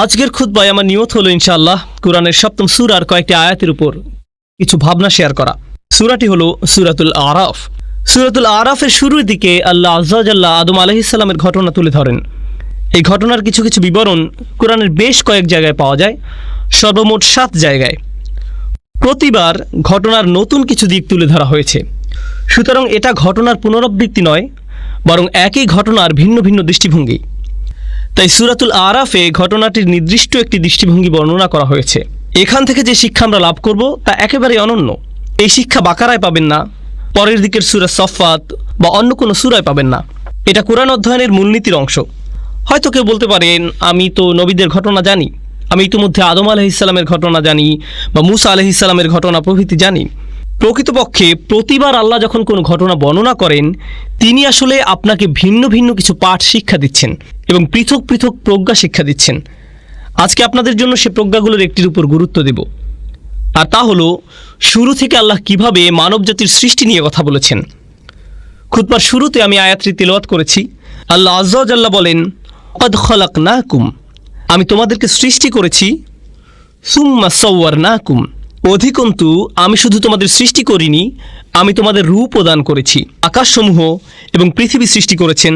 আজকের খুতবায় আমার নিয়ত হলো ইনশাআল্লাহ কুরআনের সপ্তম সূরার কয়েকটি আয়াতের উপর কিছু ভাবনা শেয়ার করা। সূরাটি হলো সূরাতুল আরাফ। সূরাতুল আরাফের শুরুর দিকে আল্লাহ আযজা ওয়া জাল্লা আদম আলাইহিস সালামের ঘটনা তুলে ধরেন। এই ঘটনার কিছু কিছু বিবরণ কুরআনের বেশ কয়েক জায়গায় পাওয়া যায়, সর্বমোট 7 জায়গায়। প্রতিবার ঘটনার নতুন কিছু দিক তুলে ধরা হয়েছে। সুতরাং এটা ঘটনার পুনরাবৃত্তি নয়, বরং একই ঘটনার ভিন্ন ভিন্ন দৃষ্টিভঙ্গি। তাই সূরাতুল আরাফে ঘটনাটির নির্দিষ্ট একটি দৃষ্টিভঙ্গি বর্ণনা করা হয়েছে। এখান থেকে যে শিক্ষা আমরা লাভ করব তা একেবারে অনন্য। এই শিক্ষা বাকারায় পাবেন না, পরের দিকের সূরা সফফাত বা অন্য কোনো সূরায় পাবেন না। এটা কোরআন অধ্যয়নের মূলনীতির অংশ। হয়তো কেউ বলতে পারেন, আমি তো নবীদের ঘটনা জানি, আমি ইতিমধ্যে আদম আলাইহিস সালামের ঘটনা জানি বা মূসা আলাইহিস সালামের ঘটনা প্রভৃতি জানি। প্রকৃতপক্ষে প্রতিবার আল্লাহ যখন কোনো ঘটনা বর্ণনা করেন, তিনি আসলে আপনাকে ভিন্ন ভিন্ন কিছু পাঠ শিক্ষা দিচ্ছেন এবং পৃথক পৃথক প্রজ্ঞা শিক্ষা দিচ্ছেন। আজকে আপনাদের জন্য সে প্রজ্ঞাগুলোর একটির উপর গুরুত্ব দেব, আর তা হলো শুরু থেকে আল্লাহ কিভাবে মানবজাতির সৃষ্টি নিয়ে কথা বলেছেন। খুতবার শুরুতে আমি আয়াতটি তিলাওয়াত করেছি। আল্লাহ আযজা ওয়া জাল্লা বলেন, ক্বাদ খালাকনাকুম, আমি তোমাদেরকে সৃষ্টি করেছি, সুম্মা সাওয়ারনাকুম, অধিকন্তু আমি শুধু তোমাদের সৃষ্টি করিনি, আমি তোমাদের রূপও দান করেছি। আকাশসমূহ এবং পৃথিবী সৃষ্টি করেছেন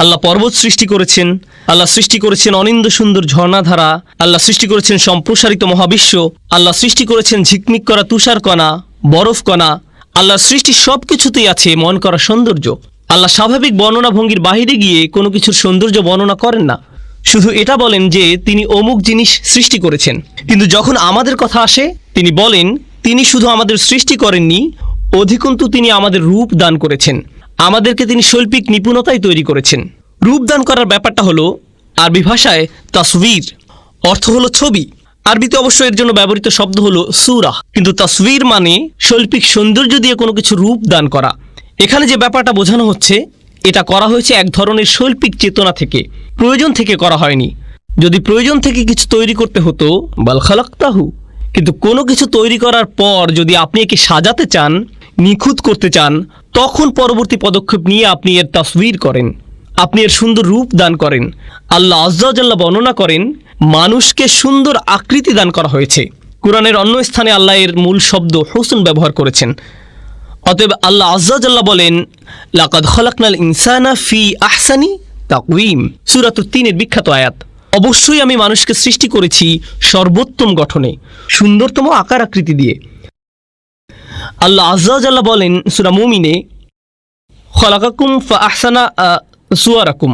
আল্লাহ, পর্বত সৃষ্টি করেছেন আল্লাহ, সৃষ্টি করেছেন অনিন্দ সুন্দর ঝর্ণাধারা আল্লাহ, সৃষ্টি করেছেন সম্প্রসারিত মহাবিশ্ব আল্লাহ, সৃষ্টি করেছেন ঝিকমিক করা তুষারকণা, বরফকণা। আল্লাহর সৃষ্টি সব কিছুতেই আছে মন করা সৌন্দর্য। আল্লাহ স্বাভাবিক বর্ণনা ভঙ্গির বাহিরে গিয়ে কোনো কিছুর সৌন্দর্য বর্ণনা করেন না, শুধু এটা বলেন যে তিনি অমুক জিনিস সৃষ্টি করেছেন। কিন্তু যখন আমাদের কথা আসে, তিনি বলেন তিনি শুধু আমাদের সৃষ্টি করেননি, অধিকন্তু তিনি আমাদের রূপ দান করেছেন। আমাদেরকে তিনি শৈল্পিক নিপুণতায় তৈরি করেছেন। রূপ দান করার ব্যাপারটা হলো আরবি ভাষায় তাসবির, অর্থ হলো ছবি। আরবিতে অবশ্য এর জন্য ব্যবহৃত শব্দ হলো সূরা, কিন্তু তাসবির মানে শৈল্পিক সৌন্দর্য দিয়ে কোনো কিছু রূপ দান করা। এখানে যে ব্যাপারটা বোঝানো হচ্ছে, এটা করা হয়েছে এক ধরনের শৈল্পিক চেতনা থেকে, প্রয়োজন থেকে করা হয়নি। যদি প্রয়োজন থেকে কিছু তৈরি করতে হতো, বাল খালাকতাহু, কিন্তু কোনো কিছু তৈরি করার পর যদি আপনি একে সাজাতে চান, নিখুঁত করতে চান, তখন পরবর্তী পদক্ষেপ নিয়ে আপনি এর তাসবির করেন, আপনি এর সুন্দর রূপ দান করেন। আল্লাহ আযজা ওয়া জাল্লা বর্ণনা করেন, মানুষকে সুন্দর আকৃতি দান করা হয়েছে। কুরআনের অন্য স্থানে আল্লাহ এর মূল শব্দ হুসন ব্যবহার করেছেন। অতএব আল্লাহ আযজা ওয়া জাল্লা বলেন, লাকাদ খালাকনাল ইনসানা ফি আহসানি তাকওয়িম, সূরা 3 এর বিখ্যাত আয়াত। অবশ্যই আমি মানুষকে সৃষ্টি করেছি সর্বোত্তম গঠনে, সুন্দরতম আকার আকৃতি দিয়ে। আল্লাহ আযজা ওয়া জাল্লা বলেন সূরা মুমিনে, খালাকাকুম ফা আহসানা সুওয়ারাকুম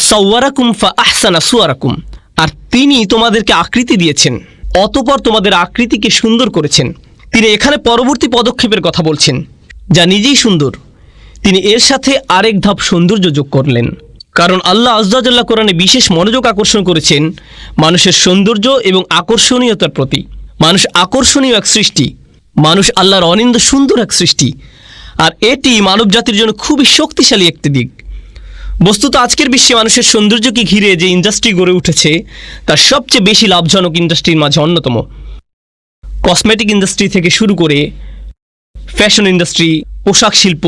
সাওয়ারাকুম ফা আহসানা সুওয়ারাকুম, আর তিনি তোমাদেরকে আকৃতি দিয়েছেন, অতঃপর তোমাদের আকৃতিকে সুন্দর করেছেন। তিনি এখানে পরবর্তী পদক্ষেপের কথা বলছেন, যা নিজেই সুন্দর। তিনি এর সাথে আরেক ধাপ সৌন্দর্য যোগ করলেন, কারণ আল্লাহ আযজা ওয়া জাল্লা কোরআনে বিশেষ মনোযোগ আকর্ষণ করেছেন মানুষের সৌন্দর্য এবং আকর্ষণীয়তার প্রতি। মানুষ আকর্ষণীয় এক সৃষ্টি, মানুষ আল্লাহর অনিন্দ সুন্দর এক সৃষ্টি, আর এটি মানব জাতির জন্য খুবই শক্তিশালী একটি দিক। বস্তুত আজকের বিশ্বে মানুষের সৌন্দর্যকে ঘিরে যে ইন্ডাস্ট্রি গড়ে উঠেছে, তার সবচেয়ে বেশি লাভজনক ইন্ডাস্ট্রির মাঝে অন্যতম। কসমেটিক ইন্ডাস্ট্রি থেকে শুরু করে ফ্যাশন ইন্ডাস্ট্রি, পোশাক শিল্প,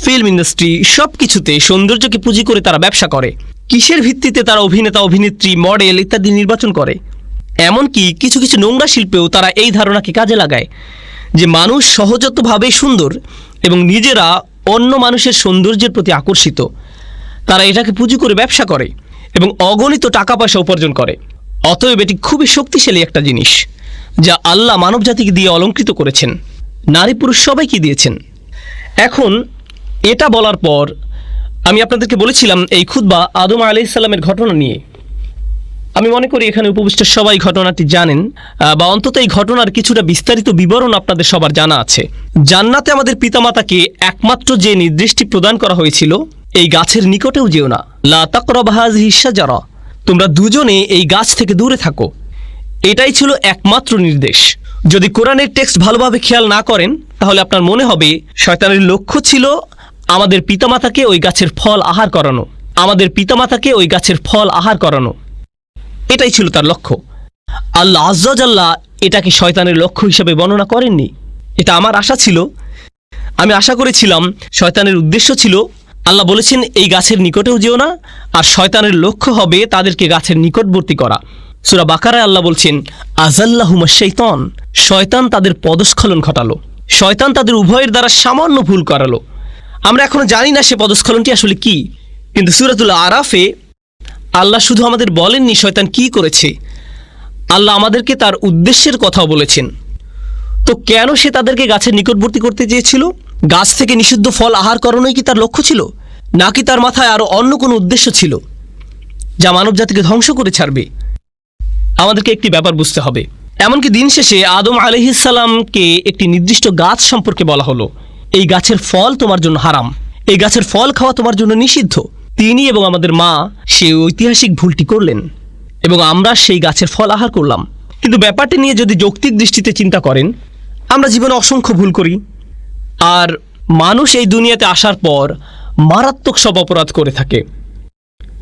ফিল্ম ইন্ডাস্ট্রি, সব কিছুতে সৌন্দর্যকে পুঁজি করে তারা ব্যবসা করে। কিসের ভিত্তিতে তারা অভিনেতা, অভিনেত্রী, মডেল ইত্যাদি নির্বাচন করে। এমনকি কিছু কিছু নোংরা শিল্পেও তারা এই ধারণাকে কাজে লাগায় যে মানুষ সহজাতভাবে সুন্দর এবং নিজেরা অন্য মানুষের সৌন্দর্যের প্রতি আকর্ষিত। তারা এটাকে পুঁজি করে ব্যবসা করে এবং অগণিত টাকা পয়সা উপার্জন করে। অতএব এটি খুবই শক্তিশালী একটা জিনিস, যা আল্লাহ মানব জাতিকে দিয়ে অলঙ্কৃত করেছেন, নারী পুরুষ সবাইকে দিয়েছেন। এখন এটা বলার পর আমি আপনাদেরকে বলেছিলাম এই খুতবা আদম আলাইহিস সালামের ঘটনা নিয়ে। আমি মনে করি এখানে উপবিষ্ট সবাই ঘটনাটি জানেন, বা অন্তত এই ঘটনার কিছুটা বিস্তারিত বিবরণ আপনাদের সবার জানা আছে। জান্নাতে আমাদের পিতামাতাকে একমাত্র যে নির্দেশটি প্রদান করা হয়েছিল, এই গাছের নিকটেও যেও না, লা তাকরাবু হাযিহিশ শাজারা, তোমরা দুজনে এই গাছ থেকে দূরে থাকো। এটাই ছিল একমাত্র নির্দেশ। যদি কোরআনের টেক্সট ভালোভাবে খেয়াল না করেন, তাহলে আপনার মনে হবে শয়তানের লক্ষ্য ছিল আমাদের পিতামাতাকে ওই গাছের ফল আহার করানো, আমাদের পিতামাতাকে ওই গাছের ফল আহার করানো, এটাই ছিল তার লক্ষ্য। আল্লাহ আযজা ওয়া জাল্লা এটাকে শয়তানের লক্ষ্য হিসেবে বর্ণনা করেননি। এটা আমার আশা ছিল, আমি আশা করেছিলাম শয়তানের উদ্দেশ্য ছিল আল্লাহ বলেছেন এই গাছের নিকটেও যেও না, আর শয়তানের লক্ষ্য হবে তাদেরকে গাছের নিকটবর্তী করা। সূরা বাকারায় আল্লাহ বলছেন আযাল্লাহুমা শাইতান, শয়তান তাদের পদস্খলন ঘটালো, শয়তান তাদের উভয়ের দ্বারা সামান্য ভুল করালো। আমরা এখনো জানি না সে পদস্খলনটি আসলে কি, কিন্তু সূরাতুল আরাফে আল্লাহ শুধু আমাদের বলেননি শয়তান কি করেছে, আল্লাহ আমাদেরকে তার উদ্দেশ্যের কথাও বলেছেন। তো কেন সে তাদেরকে গাছের নিকটবর্তী করতে চেয়েছিল? গাছ থেকে নিষিদ্ধ ফল আহার করানোই কি তার লক্ষ্য ছিল, নাকি তার মাথায় আরো অন্য কোনো উদ্দেশ্য ছিল যা মানব জাতিকে ধ্বংস করে ছাড়বে? আমাদেরকে একটি ব্যাপার বুঝতে হবে। এমনকি দিন শেষে আদম আলাইহিস সালামকে একটি নির্দিষ্ট গাছ সম্পর্কে বলা হলো, এই গাছের ফল তোমার জন্য হারাম, এই গাছের ফল খাওয়া তোমার জন্য নিষিদ্ধ। তিনি এবং আমাদের মা সেই ঐতিহাসিক ভুলটি করলেন এবং আমরা সেই গাছের ফল আহার করলাম। কিন্তু ব্যাপারটি নিয়ে যদি যৌক্তিক দৃষ্টিতে চিন্তা করেন, আমরা জীবনে অসংখ্য ভুল করি, আর মানুষ এই দুনিয়াতে আসার পর মারাত্মক সব অপরাধ করে থাকে।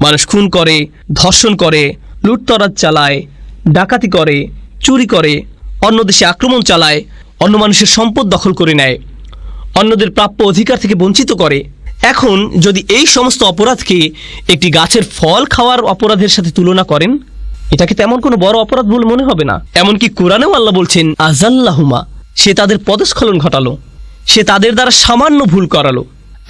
মানুষ খুন করে, ধর্ষণ করে, লুটতরাজ চালায়, ডাকাতি করে, চুরি করে, অন্য দেশে আক্রমণ চালায়, অন্য মানুষের সম্পদ দখল করে নেয়, অন্যদের প্রাপ্য অধিকার থেকে বঞ্চিত করে। এখন যদি এই সমস্ত অপরাধকে একটি গাছের ফল খাওয়ার অপরাধের সাথে তুলনা করেন, এটাকে তেমন কোনো বড় অপরাধ বলে মনে হবে না। এমনকি কোরআনেও আল্লাহ বলছেন আযাল্লাহুমা, সে তাদের পদস্খলন ঘটালো, সে তাদের দ্বারা সামান্য ভুল করালো।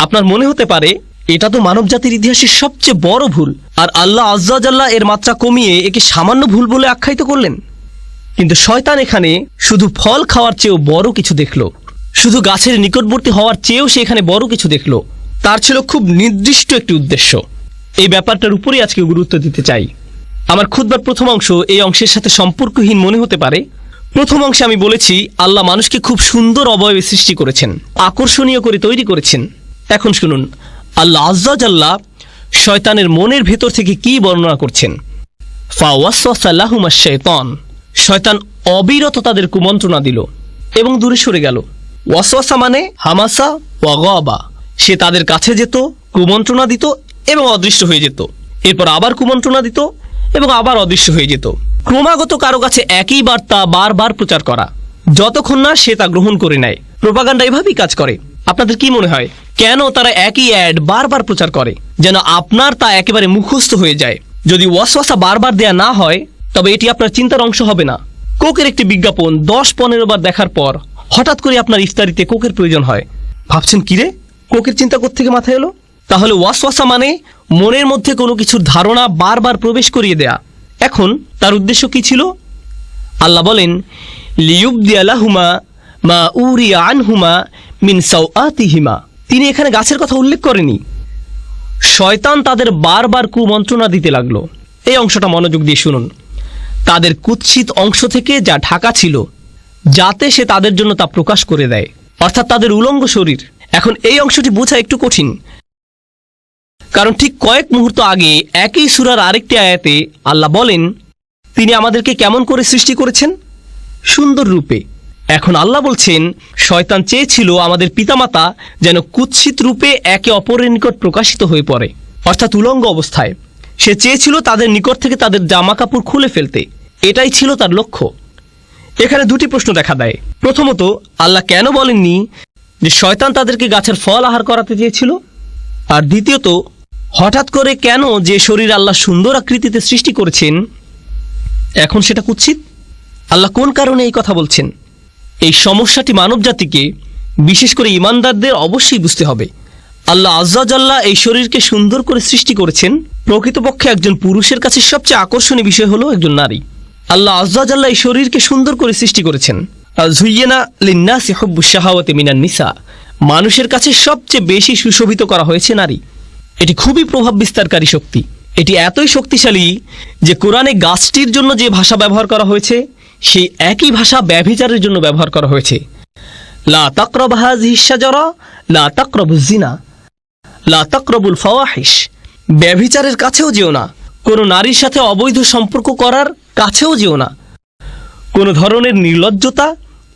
আপনার মনে হতে পারে এটা তো মানব জাতির ইতিহাসের সবচেয়ে বড় ভুল, আর আল্লাহ আজ্জা ওয়া জাল্লা এর মাত্রা কমিয়ে একে সামান্য ভুল বলে আখ্যায়িত করলেন। কিন্তু শয়তান এখানে শুধু ফল খাওয়ার চেয়েও বড় কিছু দেখল, শুধু গাছের নিকটবর্তী হওয়ার চেয়েও সে এখানে বড় কিছু দেখল। তার ছিল খুব নির্দিষ্ট একটি উদ্দেশ্য। এই ব্যাপারটার উপরেই আজকে গুরুত্ব দিতে চাই। আমার খুতবার প্রথম অংশ এই অংশের সাথে সম্পর্কহীন মনে হতে পারে। প্রথম অংশে আমি বলেছি আল্লাহ মানুষকে খুব সুন্দর অবয়বে সৃষ্টি করেছেন, আকর্ষণীয় করে তৈরি করেছেন। এখন শুনুন আল্লাহ আজ্জা ওয়া জাল্লা শয়তানের মনের ভেতর থেকে কি বর্ণনা করছেন। ফাওয়াসওয়াসা লাহুমাশ শাইতান, শয়তান অবিরত তাদের কুমন্ত্রণা দিল এবং দূরে সরে গেল। ওয়াসওয়াসা মানে হামাসা ওয়া গাবা, সে তাদের কাছে যেত, কুমন্ত্রণা দিত এবং অদৃশ্য হয়ে যেত, এরপর আবার কুমন্ত্রণা দিত এবং আবার অদৃশ্য হয়ে যেত। ক্রমাগত কারো কাছে একই বার্তা বারবার প্রচার করা, যতক্ষণ না সে তা গ্রহণ করে নেয়। প্রোপাগান্ডা এভাবেই কাজ করে। আপনাদের কি মনে হয় কেন তারা একই অ্যাড বারবার প্রচার করে, যেন আপনার তা একেবারে মুখস্থ হয়ে যায়? যদি ওয়াসওয়াসা বারবার দেয়া না হয় তবে এটি আপনার চিন্তার অংশ হবে না। কোকের একটি বিজ্ঞাপন 10-15 বার দেখার পর হঠাৎ করে আপনার ইফতারিতে কোকের প্রয়োজন হয়। ভাবছেন কিরে, কোকের চিন্তা কোত্থেকে মাথায় এলো? তাহলে ওয়াসওয়াসা মানে মনের মধ্যে কোনো কিছুর ধারণা বারবার প্রবেশ করিয়ে দেয়া। এখন তার উদ্দেশ্য কি ছিল? আল্লাহ বলেন লিয়ুবদিয়া লাহুমা মা উরিয়া আনহুমা মিন সাওআতিহিমা। তিনি এখানে গাছের কথা উল্লেখ করেনি। শয়তান তাদের বারবার কুমন্ত্রণা দিতে লাগলো। এই অংশটা মনোযোগ দিয়ে শুনুন। তাদের কুৎসিত অংশ থেকে যা ঢাকা ছিল, যাতে সে তাদের জন্য তা প্রকাশ করে দেয়, অর্থাৎ তাদের উলঙ্গ শরীর। এখন এই অংশটি বোঝা একটু কঠিন, কারণ ঠিক কয়েক মুহূর্ত আগে একই সূরার আরেকটি আয়াতে আল্লাহ বলেন তিনি আমাদেরকে কেমন করে সৃষ্টি করেছেন? সুন্দর রূপে। এখন আল্লাহ বলছেন শয়তান চেয়েছিল আমাদের পিতামাতা যেন কুৎসিত রূপে একে অপরের নিকট প্রকাশিত হয়ে পড়ে, অর্থাৎ উলঙ্গ অবস্থায়। সে চেয়েছিল তাদের নিকট থেকে তাদের জামা কাপড় খুলে ফেলতে। এটাই ছিল তার লক্ষ্য। এখানে দুটি প্রশ্ন দেখা দেয়। প্রথমত, আল্লাহ কেন বলেননি যে শয়তান তাদেরকে গাছের ফল আহার করাতে চেয়েছিল? আর দ্বিতীয়ত, হঠাৎ করে কেন যে শরীর আল্লাহ সুন্দর আকৃতিতে সৃষ্টি করেছেন এখন সেটা কুৎসিত? আল্লাহ কোন কারণে এই কথা বলছেন? এই সমস্যাটি মানব জাতিকে, বিশেষ করে ঈমানদারদের অবশ্যই বুঝতে হবে। আল্লাহ আজ্জা ওয়া জাল্লা এই শরীরকে সুন্দর করে সৃষ্টি করেছেন। প্রকৃতপক্ষে একজন পুরুষের কাছে সবচেয়ে আকর্ষণীয় বিষয় হলো একজন নারী। আল্লাহ আজ্জা ওয়া জাল্লা এই শরীরকে সুন্দর করে সৃষ্টি করেছেন। যুয়্যিনা লিন-নাসি হুব্বুশ শাহাওয়াতি মিনান নিসা, মানুষের কাছে সবচেয়ে বেশি সুশোভিত করা হয়েছে নারী। এটি খুবই প্রভাব বিস্তারকারী শক্তি। এটি এতই শক্তিশালী যে কোরআনে গাছটির জন্য যে ভাষা ব্যবহার করা হয়েছে সেই একই ভাষা ব্যভিচারের জন্য ব্যবহার করা হয়েছে। লা তাকরাবু হাযিহিশ শাজারা লা তাকরাবুজ জিনা লা তাকরাবুল ফাওয়াহিশ। ব্যভিচারের কাছেও যেও না, কোনো নারীর সাথে অবৈধ সম্পর্ক করার কাছেও যেও না, কোনো ধরনের নির্লজ্জতা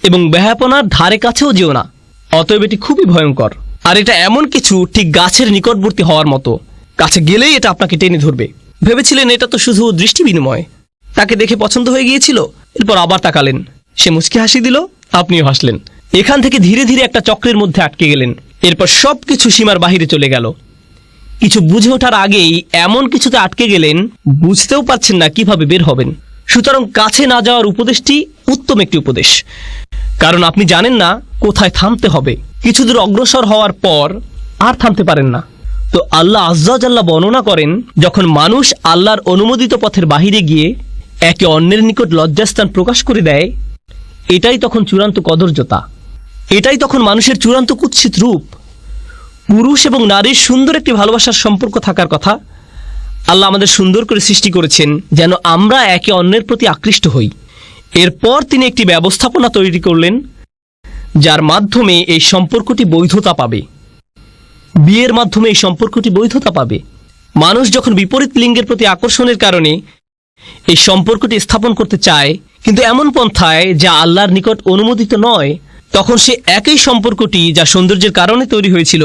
এবং বেহায়াপনার ধারে কাছেও যেও না। অতএব এটি খুবই ভয়ঙ্কর। আর এটা এমন কিছু ঠিক গাছের নিকটবর্তী হওয়ার মতো, কাছে গেলেই এটা আপনাকে টেনে ধরবে। ভেবেছিলেন এটা তো শুধু দৃষ্টি বিনিময়, তাকে দেখে পছন্দ হয়ে গিয়েছিল, এরপর আবার তাকালেন, সে মুচকি হাসি দিল, আপনিও হাসলেন। এখান থেকে ধীরে ধীরে একটা চক্রের মধ্যে আটকে গেলেন। এরপর সবকিছু সীমার বাহিরে চলে গেল। কিছু বুঝে ওঠার আগেই এমন কিছুতে আটকে গেলেন, বুঝতেও পারছেন না কিভাবে বের হবেন। সুতরাং কাছে না যাওয়ার উপদেশটি উত্তম একটি উপদেশ, কারণ আপনি জানেন না কোথায় থামতে হবে। কিছু দূর অগ্রসর হওয়ার পর আর থামতে পারেন না। তো আল্লাহ আজ্জা ওয়া জাল্লা বর্ণনা করেন, যখন মানুষ আল্লাহর অনুমোদিত পথের বাহিরে গিয়ে একে অন্যের নিকট লজ্জাস্থান প্রকাশ করে দেয়, এটাই তখন চূড়ান্ত কদর্যতা, এটাই তখন মানুষের চূড়ান্ত কুৎসিত রূপ। পুরুষ এবং নারীর সুন্দর একটি ভালোবাসার সম্পর্ক থাকার কথা। আল্লাহ আমাদের সুন্দর করে সৃষ্টি করেছেন যেন আমরা একে অন্যের প্রতি আকৃষ্ট হই। এরপর তিনি একটি ব্যবস্থাপনা তৈরি করলেন যার মাধ্যমে এই সম্পর্কটি বৈধতা পাবে। বিয়ের মাধ্যমে এই সম্পর্কটি বৈধতা পাবে। মানুষ যখন বিপরীত লিঙ্গের প্রতি আকর্ষণের কারণে এই সম্পর্কটি স্থাপন করতে চায়, কিন্তু এমন পন্থায় যা আল্লাহর নিকট অনুমোদিত নয়, তখন সে একই সম্পর্কটি যা সৌন্দর্যের কারণে তৈরি হয়েছিল,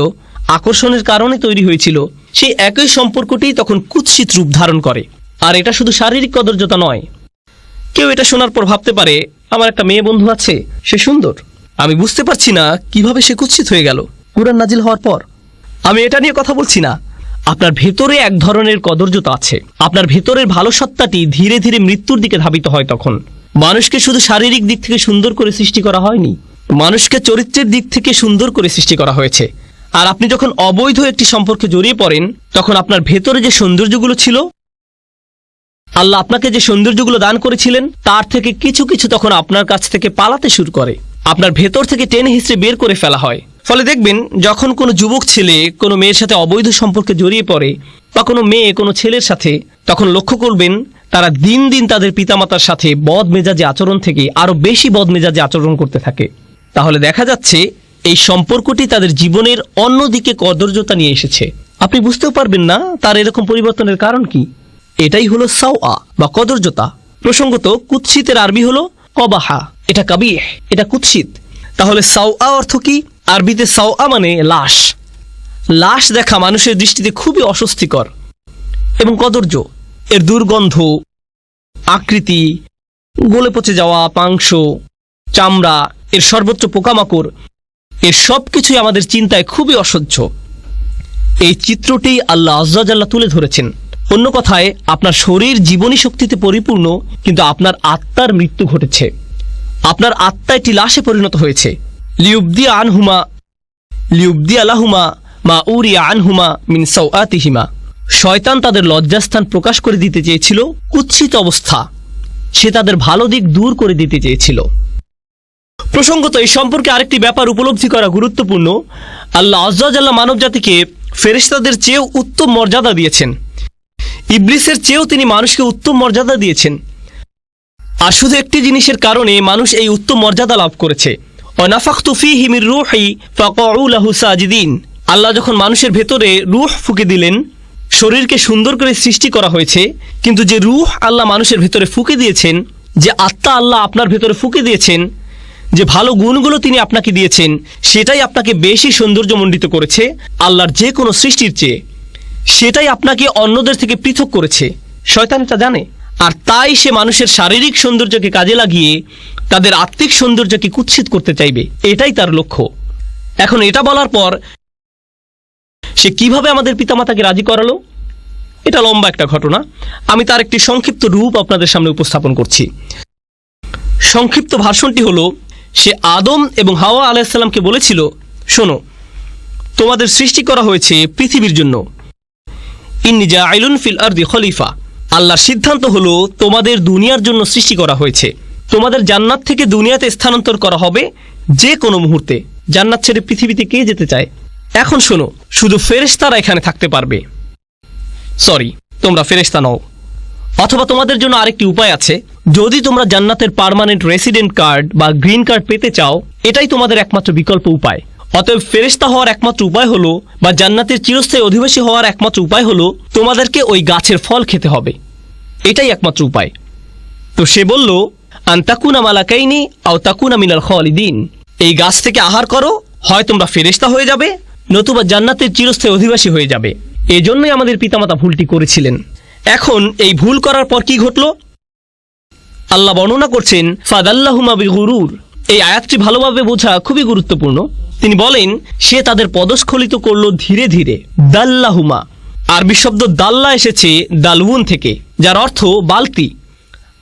আকর্ষণের কারণে তৈরি হয়েছিল, সেই একই সম্পর্কটি তখন কুৎসিত রূপ ধারণ করে। আর এটা শুধু শারীরিক কদর্যতা নয়। কেউ এটা শোনার পর ভাবতে পারে, আমার একটা মেয়ে বন্ধু আছে, সে সুন্দর, আমি বুঝতে পারছি না কিভাবে সে কুৎসিত হয়ে গেল কুরআন নাজিল হওয়ার পর। আমি এটা নিয়ে কথা বলছি না। আপনার ভেতরে এক ধরনের কদর্যতা আছে। আপনার ভেতরের ভালো সত্তাটি ধীরে ধীরে মৃত্যুর দিকে ধাবিত হয়। তখন মানুষকে শুধু শারীরিক দিক থেকে সুন্দর করে সৃষ্টি করা হয়নি, মানুষকে চরিত্রের দিক থেকে সুন্দর করে সৃষ্টি করা হয়েছে। আর আপনি যখন অবৈধ একটি সম্পর্কে জড়িয়ে পড়েন, তখন আপনার ভেতরে যে সৌন্দর্যগুলো ছিল, আল্লাহ আপনাকে যে সৌন্দর্যগুলো দান করেছিলেন, তার থেকে কিছু কিছু তখন আপনার কাছ থেকে পালাতে শুরু করে। আপনার ভেতর থেকে টেনে হিঁচড়ে বের করে ফেলা হয়। ফলে দেখবেন, যখন কোনো যুবক ছেলে কোনো মেয়ের সাথে অবৈধ সম্পর্কে জড়িয়ে পড়ে, বা কোনো মেয়ে কোনো ছেলের সাথে, তখন লক্ষ্য করবেন তারা দিন দিন তাদের পিতামাতার সাথে বদমেজাজি আচরণ থেকে আরও বেশি বদমেজাজি আচরণ করতে থাকে। তাহলে দেখা যাচ্ছে এই সম্পর্কটি তাদের জীবনের অন্যদিকে কদর্যতা নিয়ে এসেছে। আপনি বুঝতেও পারবেন না তার এরকম পরিবর্তনের কারণ কি। এটাই হলো সাওয়া বা কদর্যতা। প্রসঙ্গত, কুৎসিতের আরবি হলো কবাহা, এটা কাবিহ, এটা কুৎসিত। তাহলে সাওয়া অর্থ কি? আরবিতে সাওয়া মানে লাশ। লাশ দেখা মানুষের দৃষ্টিতে খুবই অস্বস্তিকর এবং কদর্য। এর দুর্গন্ধ, আকৃতি, গলে পচে যাওয়া মাংস, চামড়া, এর সর্বোচ্চ পোকামাকড়, এর সব কিছুই আমাদের চিন্তায় খুবই অসহ্য। এই চিত্রটি আল্লাহ আজ্জা ওয়া জাল্লা তুলে ধরেছেন। অন্য কথায়, আপনার শরীর জীবনী শক্তিতে পরিপূর্ণ, কিন্তু আপনার আত্মার মৃত্যু ঘটেছে। আপনার আত্মা একটি লাশে পরিণত হয়েছে। লিউবদি আলাহুমা মা উরিয়া আনহুমা মিন সাওআতিহিমা। শয়তান তাদের লজ্জাস্থান প্রকাশ করে দিতে চেয়েছিল, কুৎসিত অবস্থা। সে তাদের ভালো দিক দূর করে দিতে চেয়েছিল। প্রসঙ্গত, এই সম্পর্কে আরেকটি ব্যাপার উপলব্ধি করা গুরুত্বপূর্ণ। আল্লাহ আজ্জা ওয়া জাল্লা মানব জাতিকে ফেরেশতাদের চেয়েও উত্তম মর্যাদা দিয়েছেন। ইবলিসের চেয়েও তিনি মানুষকে উত্তম মর্যাদা দিয়েছেন। আর শুধু একটি জিনিসের কারণে মানুষ এই উত্তম মর্যাদা লাভ করেছে। ওয়ানাফাখতু ফীহি মির রূহি ফাকাউ লাহু সাজিদিন। আল্লাহ যখন মানুষের ভেতরে রূহ ফুঁকে দিলেন, শরীরকে সুন্দর করে সৃষ্টি করা হয়েছে, কিন্তু যে রূহ আল্লাহ মানুষের ভেতরে ফুঁকে দিয়েছেন, যে আত্মা আল্লাহ আপনার ভেতরে ফুঁকে দিয়েছেন, যে ভালো গুণগুলো তিনি আপনাকে দিয়েছেন, সেটাই আপনাকে বেশি সৌন্দর্যমণ্ডিত করেছে আল্লাহর যে কোনো সৃষ্টির চেয়ে। সেটাই আপনাকে অন্যদের থেকে পৃথক করেছে। শয়তান এটা জানে, আর তাই সে মানুষের শারীরিক সৌন্দর্যকে কাজে লাগিয়ে তাদের আত্মিক সৌন্দর্যকে কুৎসিত করতে চাইবে। এটাই তার লক্ষ্য। এখন এটা বলার পর সে কিভাবে আমাদের পিতামাতাকে রাজি করালো, এটা লম্বা একটা ঘটনা। আমি তার একটি সংক্ষিপ্ত রূপ আপনাদের সামনে উপস্থাপন করছি। সংক্ষিপ্ত ভাষণটি হলো, সে আদম এবং হাওয়া আলাইহিস সালামকে বলেছিল, শোনো, তোমাদের সৃষ্টি করা হয়েছে পৃথিবীর জন্য। ইন্নী জাইলুন ফিল আরদি খলিফা। আল্লাহর সিদ্ধান্ত হলো তোমাদের দুনিয়ার জন্য সৃষ্টি করা হয়েছে। তোমাদের জান্নাত থেকে দুনিয়াতে স্থানান্তর করা হবে যে কোনো মুহূর্তে। জান্নাত ছেড়ে পৃথিবীতে কে যেতে চায়? এখন শোনো, শুধু ফেরেশতারা এখানে থাকতে পারবে। সরি, তোমরা ফেরেশতা নও। অথবা তোমাদের জন্য আরেকটি উপায় আছে। যদি তোমরা জান্নাতের পার্মানেন্ট রেসিডেন্ট কার্ড বা গ্রিন কার্ড পেতে চাও, এটাই তোমাদের একমাত্র বিকল্প উপায়। অতএব ফেরেশতা হওয়ার একমাত্র উপায় হলো, বা জান্নাতের চিরস্থায়ী অধিবাসী হওয়ার একমাত্র উপায় হলো, তোমাদেরকে ওই গাছের ফল খেতে হবে। এটাই একমাত্র উপায়। তো সে বলল, আন তাকুনা মালাকাইনি আও তাকুনা মিনাল খালিদিন। এই গাছ থেকে আহার করো, হয় তোমরা ফেরেশতা হয়ে যাবে, নতুবা জান্নাতের চিরস্থায়ী অধিবাসী হয়ে যাবে। এজন্যই আমাদের পিতামাতা ভুলটি করেছিলেন। এখন এই ভুল করার পর কি ঘটল? আল্লাহ বর্ণনা করছেন, ফাদাল্লাহুমা বিগুরুর। এই আয়াতটি ভালোভাবে বোঝা খুবই গুরুত্বপূর্ণ। তিনি বলেন, সে তাদের পদস্খলিত করল ধীরে ধীরে। দাল্লাহুমা আরবি শব্দ দাল্লা এসেছে দালউন থেকে, যার অর্থ বালতি।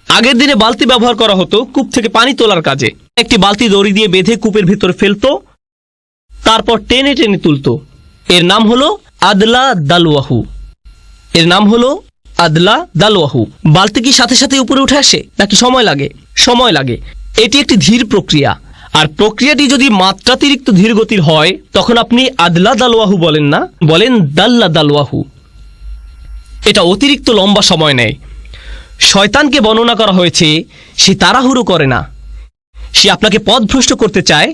আগের দিনে বালতি ব্যবহার করা হতো কূপ থেকে পানি তোলার কাজে। একটি বালতি দড়ি দিয়ে বেঁধে কূপের ভিতর ফেলতো, তারপর টেনে টেনে তুলতো। এর নাম হলো আদলা দালওয়াহু। এর নাম হলো আদলা দালওয়াহু। বালতি কি সাথে সাথে উপরে উঠে আসে নাকি সময় লাগে? সময় লাগে। এটি একটি ধীর প্রক্রিয়া, আর প্রক্রিয়াটি যদি মাত্রাতিরিক্ত ধীর গতির হয় তখন আপনি আদলা দালওয়াহু বলেন না, বলেন দাল্লা দালওয়াহু। এটা অতিরিক্ত লম্বা সময় নেয়। শয়তানকে বর্ণনা করা হয়েছে সে তাড়াহুড়ো করে না, সে আপনাকে পথভ্রষ্ট করতে চায়,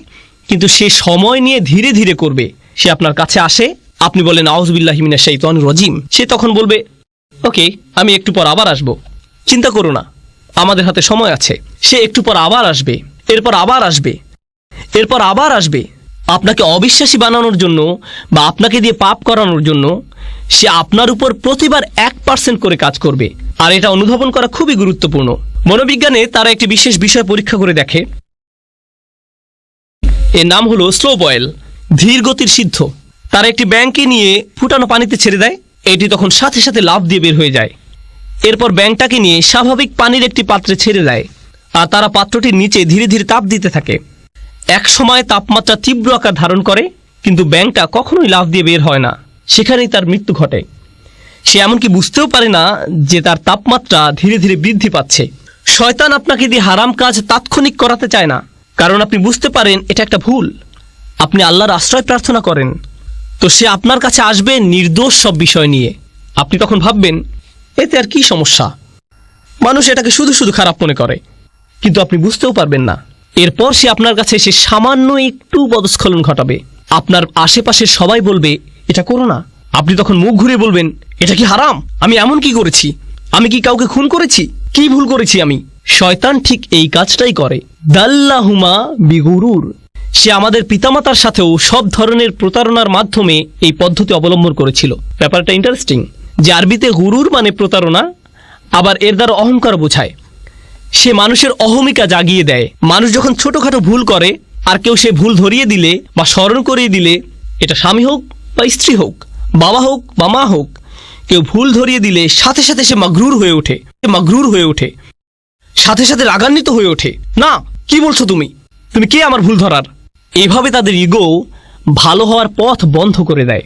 কিন্তু সে সময় নিয়ে ধীরে ধীরে করবে। সে আপনার কাছে আসে, আপনি বলেন আউযুবিল্লাহি মিনাশ শাইতানির রাজিম, সে তখন বলবে ওকে, আমি একটু পর আবার আসব, চিন্তা করো না, আমাদের হাতে সময় আছে। সে একটু পর আবার আসবে, এরপর আবার আসবে, এরপর আবার আসবে। আপনাকে অবিশ্বাসী বানানোর জন্য বা আপনাকে দিয়ে পাপ করানোর জন্য সে আপনার উপর প্রতিবার 1% করে কাজ করবে। আর এটা অনুধাবন করা খুবই গুরুত্বপূর্ণ। মনোবিজ্ঞানে তারা একটি বিশেষ বিষয় পরীক্ষা করে দেখে, এর নাম হলো স্লো বয়েল, ধীর গতির সিদ্ধ। তারা একটি ব্যাঙকে নিয়ে ফুটানো পানিতে ছেড়ে দেয়, এটি তখন সাথে সাথে লাফ দিয়ে বের হয়ে যায়। এরপর ব্যাঙটাকে নিয়ে স্বাভাবিক পানির একটি পাত্রে ছেড়ে দেয়, আর তারা পাত্রটির নিচে ধীরে ধীরে তাপ দিতে থাকে। এক সময় তাপমাত্রা তীব্র আকার ধারণ করে, কিন্তু ব্যাঙটা কখনোই লাফ দিয়ে বের হয় না, সেখানেই তার মৃত্যু ঘটে। সে এমনকি বুঝতেও পারে না যে তার তাপমাত্রা ধীরে ধীরে বৃদ্ধি পাচ্ছে। শয়তান আপনাকে দিয়ে হারাম কাজ তাৎক্ষণিক করাতে চায় না, কারণ আপনি বুঝতে পারেন এটা একটা ভুল। আপনি আল্লাহর আশ্রয় প্রার্থনা করেন, তো সে আপনার কাছে আসবে নির্দোষ সব বিষয় নিয়ে। আপনি তখন ভাববেন এতে আর কি সমস্যা, মানুষ এটাকে শুধু শুধু খারাপ মনে করে, কিন্তু আপনি বুঝতেও পারবেন না। এরপর সে আপনার কাছে এসে সামান্য একটু পদস্খলন ঘটাবে, আপনার আশেপাশের সবাই বলবে এটা করো না। আপনি তখন মুখ ঘুরে বলবেন এটা কি হারাম? আমি এমন কি করেছি? আমি কি কাউকে খুন করেছি? কি ভুল করেছি আমি? শয়তান ঠিক এই কাজটাই করে। দাল্লাহুমা বিগুরুর। সে আমাদের পিতামাতার সাথেও সব ধরনের প্রতারণার মাধ্যমে এই পদ্ধতি অবলম্বন করেছিল। ব্যাপারটা ইন্টারেস্টিং যে আরবিতে গুরুর মানে প্রতারণা, আবার এর দ্বারা অহংকার বোঝায়। সে মানুষের অহমিকা জাগিয়ে দেয়। মানুষ যখন ছোটখাটো ভুল করে আর কেউ সে ভুল ধরিয়ে দিলে বা স্মরণ করিয়ে দিলে, এটা স্বামী হোক বা স্ত্রী হোক, বাবা হোক বা মা হোক, কেউ ভুল ধরিয়ে দিলে সাথে সাথে সে মাগরুর হয়ে ওঠে, সাথে সাথে রাগান্বিত হয়ে ওঠে। না, কি বলছো তুমি? তুমি কে আমার ভুল ধরার? এভাবে তাদের ইগো ভালো হওয়ার পথ বন্ধ করে দেয়।